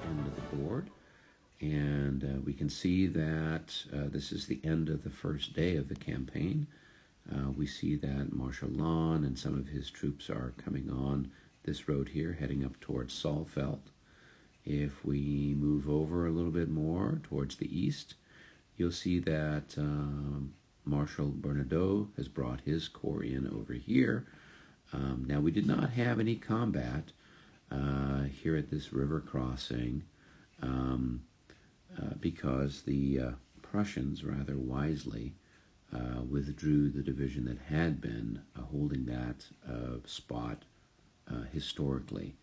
end of the board. And we can see that this is the end of the first day of the campaign. We see that Marshal Lannes and some of his troops are coming on this road here, heading up towards Saalfeld. If we move over a little bit more towards the east, you'll see that Marshal Bernadotte has brought his corps in over here. Now, we did not have any combat here at this river crossing because the Prussians, rather wisely, withdrew the division that had been holding that spot historically.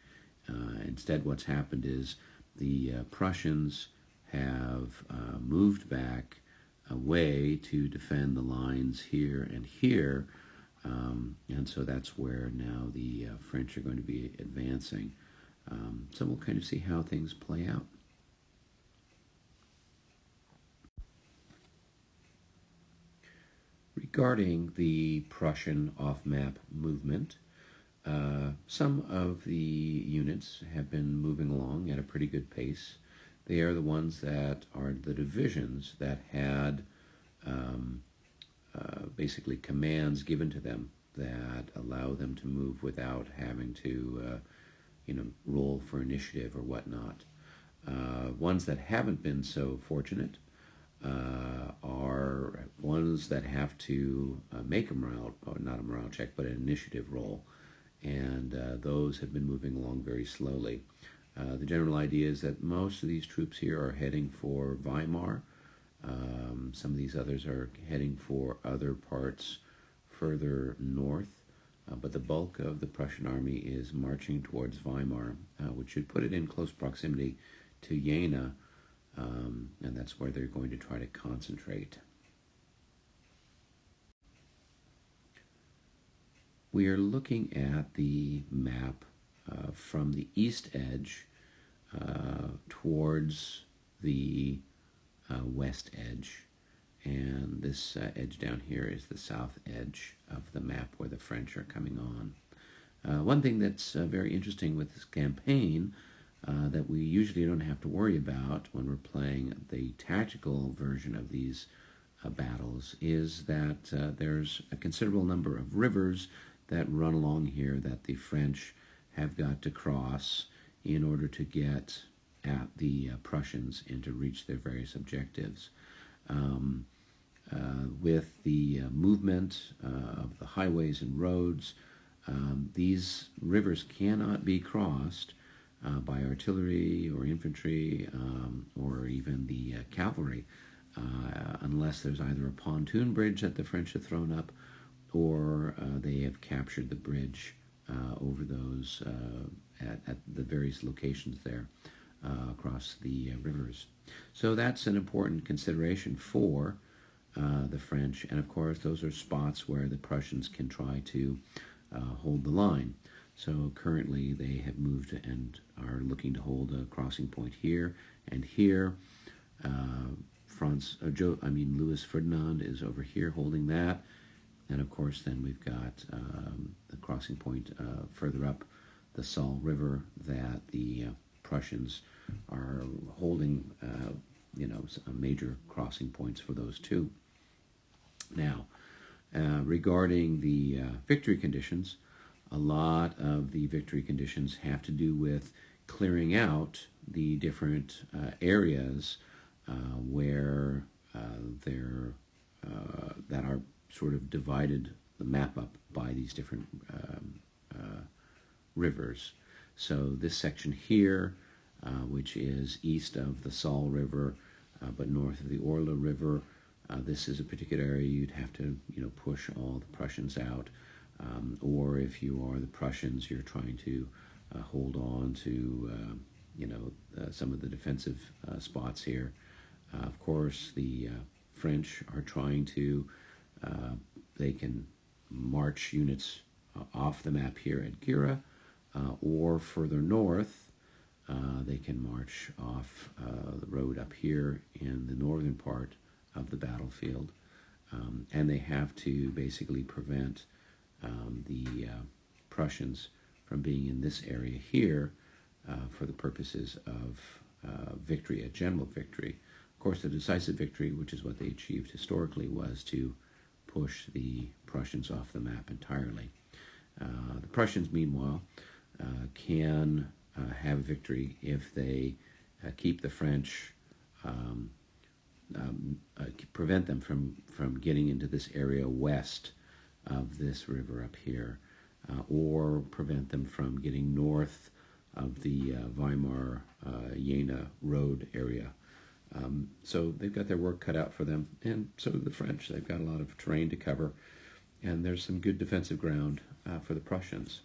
Instead, what's happened is the Prussians have moved back away to defend the lines here and here, and so that's where now the French are going to be advancing. So we'll kind of see how things play out. Regarding the Prussian off-map movement, some of the units have been moving along at a pretty good pace. They are the ones that are the divisions that had basically commands given to them that allow them to move without having to, roll for initiative or whatnot. Ones that haven't been so fortunate are ones that have to make a morale, or not a morale check, but an initiative roll. And those have been moving along very slowly. The general idea is that most of these troops here are heading for Weimar. Some of these others are heading for other parts further north, but the bulk of the Prussian army is marching towards Weimar, which should put it in close proximity to Jena, and that's where they're going to try to concentrate. We are looking at the map from the east edge towards the west edge, and this edge down here is the south edge of the map where the French are coming on. One thing that's very interesting with this campaign that we usually don't have to worry about when we're playing the tactical version of these battles is that there's a considerable number of rivers that run along here that the French have got to cross in order to get at the Prussians and to reach their various objectives. With the movement of the highways and roads, these rivers cannot be crossed by artillery or infantry or even the cavalry unless there's either a pontoon bridge that the French have thrown up or they have captured the bridge over those at the various locations there across the rivers. So that's an important consideration for the French, and of course those are spots where the Prussians can try to hold the line. So currently they have moved and are looking to hold a crossing point here and here. Louis Ferdinand is over here holding that. And of course, then we've got the crossing point further up the Saale River that the Prussians are holding, some major crossing points for those two. Now, regarding the victory conditions, a lot of the victory conditions have to do with clearing out the different areas where that are sort of divided the map up by these different rivers. So this section here, which is east of the Saale River, but north of the Orla River, this is a particular area you'd have to, push all the Prussians out. Or if you are the Prussians, you're trying to hold on to, some of the defensive spots here. Of course, the French are trying to, they can march units off the map here at Gira, or further north, they can march off the road up here in the northern part of the battlefield. And they have to basically prevent the Prussians from being in this area here for the purposes of victory, a general victory. Of course, the decisive victory, which is what they achieved historically, was to push the Prussians off the map entirely. The Prussians, meanwhile, can have victory if they keep the French, prevent them from getting into this area west of this river up here, or prevent them from getting north of the Weimar Jena road area. So they've got their work cut out for them, and so do the French. They've got a lot of terrain to cover, and there's some good defensive ground for the Prussians.